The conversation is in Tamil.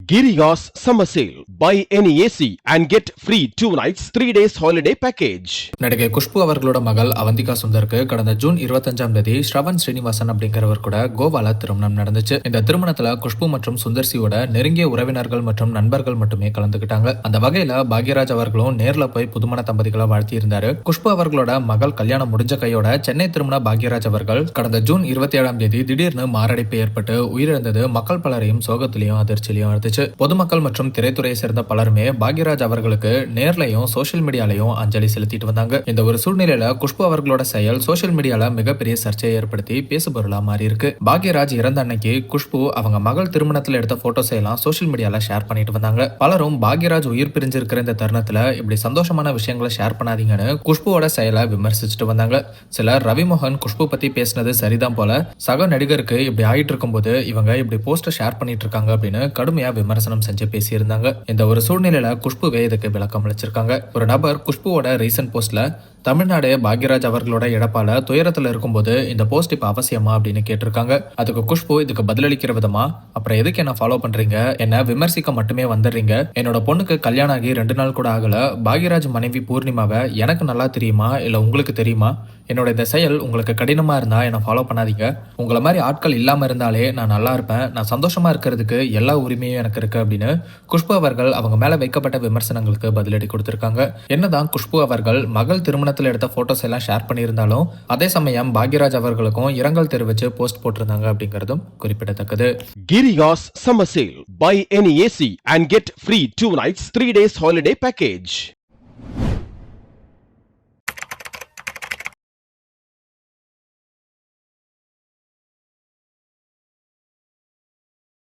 Giriga's Summer Sale. Buy any AC and get free 2 nights, 3 days holiday package. நடிகை குஷ்பு அவர்களோட மகள் அவந்திகா சுந்தருக்கு கடந்த ஜூன் 25ஆம் தேதி ஸ்ரவன் ஸ்ரீனிவாசன் அப்படிங்கிறவர் கூட கோவால திருமணம் நடந்துச்சு. இந்த திருமணத்துல குஷ்பு மற்றும் சுந்தர்சியோட நெருங்கிய உறவினர்கள் மற்றும் நண்பர்கள் மட்டுமே கலந்துக்கிட்டாங்க. அந்த வகையில பாக்யராஜ் அவர்களும் நேர்ல போய் புதுமண தம்பதிகளை வாழ்த்தி இருந்தாரு. குஷ்பு அவர்களோட மகள் கல்யாணம் முடிஞ்ச கையோட சென்னை திருமண பாக்யராஜ் அவர்கள் கடந்த ஜூன் 27ஆம் தேதி திடீர்னு மாரடைப்பு ஏற்பட்டு உயிரிழந்தது மக்கள் பலரையும் சோகத்திலையும் அதிர்ச்சியிலையும் இருந்துச்சு. பொதுமக்கள் மற்றும் திரைத்துறையை சேர்ந்த பலருமே பாக்யராஜ் அவர்களுக்கு நேர்லையும் சோசியல் மீடியாலையும் அஞ்சலி செலுத்திட்டு வந்தாங்க. இந்த ஒரு சூழ்நிலையில குஷ்பு அவர்களோட செயல் சோசியல் மீடியால மிகப்பெரிய சர்ச்சையை ஏற்படுத்தி பேசுபொருளா மாறி இருக்கு. பாக்யராஜ் இறந்த அன்னைக்கு குஷ்பு அவங்க மகள் திருமணத்துல எடுத்த போட்டோஸ் எல்லாம் சோசியல் மீடியால ஷேர் பண்ணிட்டு வந்தாங்க. பலரும் பாக்யராஜ் உயிர் பிரிஞ்சிருக்கிற இந்த தருணத்துல இப்படி சந்தோஷமான விஷயங்களை ஷேர் பண்ணாதீங்கன்னு குஷ்புவோட செயலை விமர்சிச்சுட்டு வந்தாங்க. சிலர் ரவிமோகன் குஷ்பு பத்தி பேசினது சரிதான் போல, சக நடிகருக்கு இப்படி ஆயிட்டு இருக்கும்போது இவங்க இப்படி போஸ்டர் ஷேர் பண்ணிட்டு இருக்காங்க அப்படின்னு கடுமையா விமர்சனம் செஞ்சு பேசியிருந்தாங்க. இந்த ஒரு சூழ்நிலையில குஷ்புவே இதுக்கு விளக்கம் அளிச்சிருக்காங்க. ஒரு நபர் குஷ்புவோட ரீசன்ட் போஸ்ட்ல தமிழ்நாடு பாக்யராஜ் அவர்களோட இழப்பால துயரத்துல இருக்கும்போது இந்த போஸ்ட் இப்ப அவசியமா அப்படின்னு கேட்டிருக்காங்க. அதுக்கு குஷ்பு இதுக்கு பதிலளிக்கிற விதமா, அப்புறம் எதுக்கு என்ன ஃபாலோ பண்றீங்க, என்ன விமர்சிக்க மட்டுமே வந்துடுறீங்க, என்னோட பொண்ணுக்கு கல்யாணம் ஆகி 2 நாள் கூட ஆகல, பாக்யராஜ் மனைவி பூர்ணிமாவை எனக்கு நல்லா தெரியுமா இல்ல உங்களுக்கு தெரியுமா, என்னோட இந்த செயல் உங்களுக்கு கடினமா இருந்தா என்ன ஃபாலோ பண்ணாதீங்க, உங்களை மாதிரி ஆட்கள் இல்லாம இருந்தாலே நான் நல்லா இருப்பேன், நான் சந்தோஷமா இருக்கிறதுக்கு எல்லா உரிமையும் எனக்கு இருக்கு அப்படின்னு குஷ்பு அவர்கள் அவங்க மேல வைக்கப்பட்ட விமர்சனங்களுக்கு பதிலடி கொடுத்திருக்காங்க. என்னதான் குஷ்பு அவர்கள் மகள் திருமணத்தில் எடுத்த போட்டோஸ் எல்லாம் ஷேர் பண்ணியிருந்தாலும் அதே சமயம் பாக்யராஜ் அவர்களுக்கும் இரங்கல் தெரிவிச்சு போஸ்ட் போட்டிருந்தாங்க அப்படிங்கிறதும் குறிப்பிடத்தக்கது. Giriga's Summer Sale. Buy any AC and get free 2 nights, 3 days holiday package.